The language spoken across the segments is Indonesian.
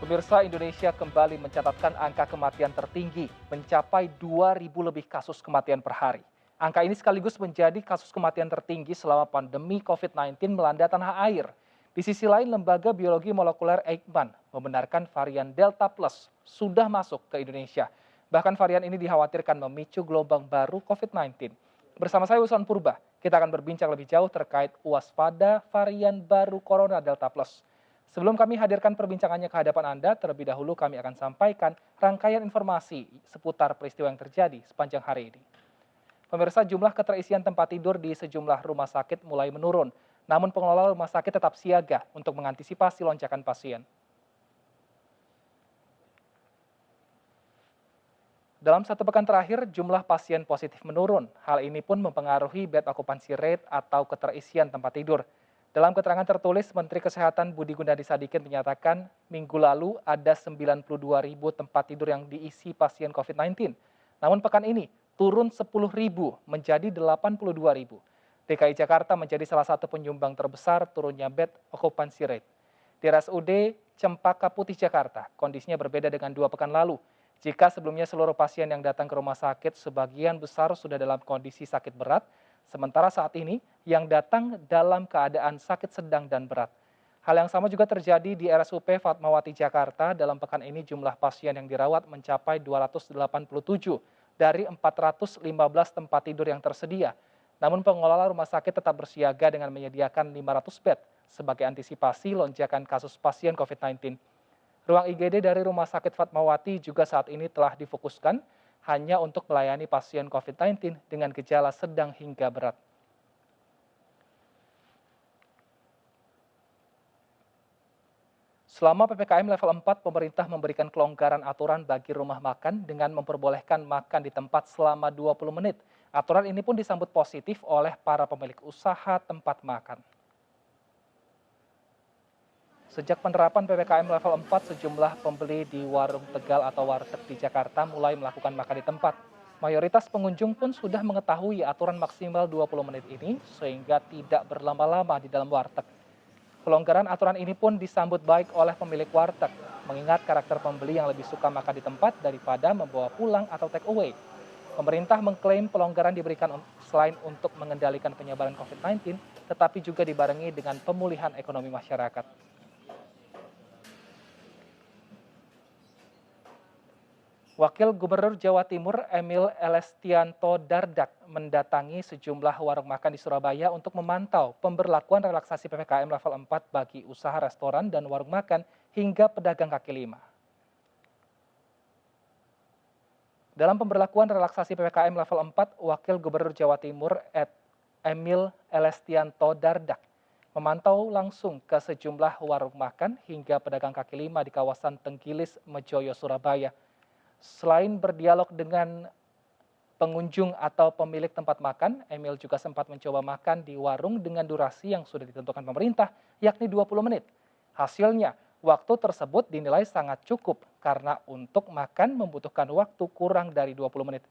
Pemirsa, Indonesia kembali mencatatkan angka kematian tertinggi, mencapai 2.000 lebih kasus kematian per hari. Angka ini sekaligus menjadi kasus kematian tertinggi selama pandemi COVID-19 melanda tanah air. Di sisi lain, Lembaga Biologi Molekuler Eijkman membenarkan varian Delta Plus sudah masuk ke Indonesia. Bahkan varian ini dikhawatirkan memicu gelombang baru COVID-19. Bersama saya Usman Purba, kita akan berbincang lebih jauh terkait waspada varian baru Corona Delta Plus. Sebelum kami hadirkan perbincangannya ke hadapan Anda, terlebih dahulu kami akan sampaikan rangkaian informasi seputar peristiwa yang terjadi sepanjang hari ini. Pemirsa, jumlah keterisian tempat tidur di sejumlah rumah sakit mulai menurun, namun pengelola rumah sakit tetap siaga untuk mengantisipasi lonjakan pasien. Dalam satu pekan terakhir, jumlah pasien positif menurun. Hal ini pun mempengaruhi bed occupancy rate atau keterisian tempat tidur. Dalam keterangan tertulis, Menteri Kesehatan Budi Gunadi Sadikin menyatakan minggu lalu ada 92.000 tempat tidur yang diisi pasien COVID-19. Namun pekan ini turun 10.000 menjadi 82.000. DKI Jakarta menjadi salah satu penyumbang terbesar turunnya bed occupancy rate. Di RSUD Cempaka Putih Jakarta, kondisinya berbeda dengan 2 pekan lalu. Jika sebelumnya seluruh pasien yang datang ke rumah sakit sebagian besar sudah dalam kondisi sakit berat, sementara saat ini yang datang dalam keadaan sakit sedang dan berat. Hal yang sama juga terjadi di RSUP Fatmawati Jakarta. Dalam pekan ini jumlah pasien yang dirawat mencapai 287 dari 415 tempat tidur yang tersedia. Namun pengelola rumah sakit tetap bersiaga dengan menyediakan 500 bed sebagai antisipasi lonjakan kasus pasien COVID-19. Ruang IGD dari Rumah Sakit Fatmawati juga saat ini telah difokuskan hanya untuk melayani pasien COVID-19 dengan gejala sedang hingga berat. Selama PPKM level 4, pemerintah memberikan kelonggaran aturan bagi rumah makan dengan memperbolehkan makan di tempat selama 20 menit. Aturan ini pun disambut positif oleh para pemilik usaha tempat makan. Sejak penerapan PPKM level 4, sejumlah pembeli di warung Tegal atau warteg di Jakarta mulai melakukan makan di tempat. Mayoritas pengunjung pun sudah mengetahui aturan maksimal 20 menit ini sehingga tidak berlama-lama di dalam warteg. Pelonggaran aturan ini pun disambut baik oleh pemilik warteg, mengingat karakter pembeli yang lebih suka makan di tempat daripada membawa pulang atau take away. Pemerintah mengklaim pelonggaran diberikan selain untuk mengendalikan penyebaran COVID-19, tetapi juga dibarengi dengan pemulihan ekonomi masyarakat. Wakil Gubernur Jawa Timur Emil Elestianto Dardak mendatangi sejumlah warung makan di Surabaya untuk memantau pemberlakuan relaksasi PPKM level 4 bagi usaha restoran dan warung makan hingga pedagang kaki lima. Dalam pemberlakuan relaksasi PPKM level 4, Wakil Gubernur Jawa Timur Emil Elestianto Dardak memantau langsung ke sejumlah warung makan hingga pedagang kaki lima di kawasan Tenggilis, Mejoyo, Surabaya. Selain berdialog dengan pengunjung atau pemilik tempat makan, Emil juga sempat mencoba makan di warung dengan durasi yang sudah ditentukan pemerintah, yakni 20 menit. Hasilnya, waktu tersebut dinilai sangat cukup karena untuk makan membutuhkan waktu kurang dari 20 menit.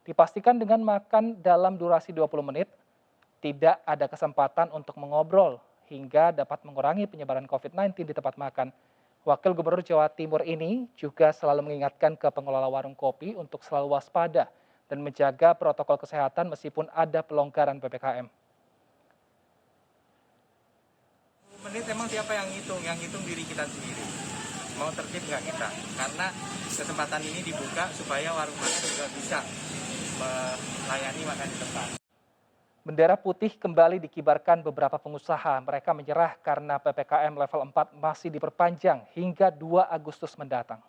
Dipastikan dengan makan dalam durasi 20 menit, tidak ada kesempatan untuk mengobrol hingga dapat mengurangi penyebaran COVID-19 di tempat makan. Wakil Gubernur Jawa Timur ini juga selalu mengingatkan ke pengelola warung kopi untuk selalu waspada dan menjaga protokol kesehatan meskipun ada pelonggaran PPKM. Menit emang siapa yang hitung? Yang hitung diri kita sendiri. Mau tertib nggak kita? Karena kesempatan ini dibuka supaya warung makan juga bisa melayani makan di tempat. Bendera putih kembali dikibarkan beberapa pengusaha. Mereka menyerah karena PPKM level 4 masih diperpanjang hingga 2 Agustus mendatang.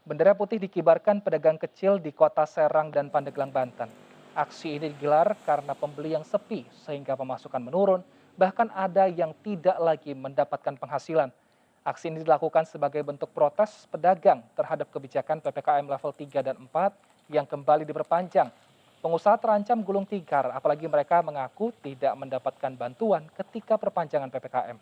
Bendera putih dikibarkan pedagang kecil di Kota Serang dan Pandeglang, Banten. Aksi ini digelar karena pembeli yang sepi sehingga pemasukan menurun, bahkan ada yang tidak lagi mendapatkan penghasilan. Aksi ini dilakukan sebagai bentuk protes pedagang terhadap kebijakan PPKM level 3 dan 4 yang kembali diperpanjang. Pengusaha terancam gulung tikar, apalagi mereka mengaku tidak mendapatkan bantuan ketika perpanjangan PPKM.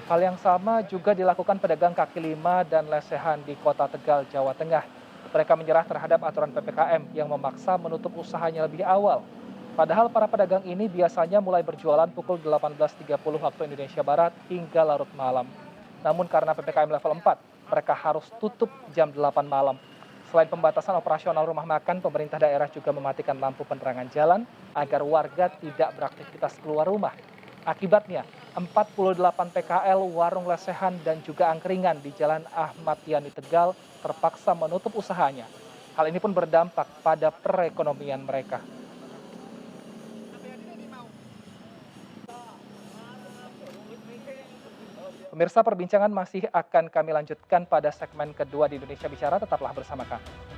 Hal yang sama juga dilakukan pedagang kaki lima dan lesehan di Kota Tegal, Jawa Tengah. Mereka menyerah terhadap aturan PPKM yang memaksa menutup usahanya lebih awal. Padahal para pedagang ini biasanya mulai berjualan pukul 18.30 waktu Indonesia Barat hingga larut malam. Namun karena PPKM level 4, mereka harus tutup jam 8 malam. Selain pembatasan operasional rumah makan, pemerintah daerah juga mematikan lampu penerangan jalan agar warga tidak beraktivitas keluar rumah. Akibatnya, 48 PKL, warung lesehan, dan juga angkringan di Jalan Ahmad Yani Tegal terpaksa menutup usahanya. Hal ini pun berdampak pada perekonomian mereka. Pemirsa, perbincangan masih akan kami lanjutkan pada segmen kedua di Indonesia Bicara. Tetaplah bersama kami.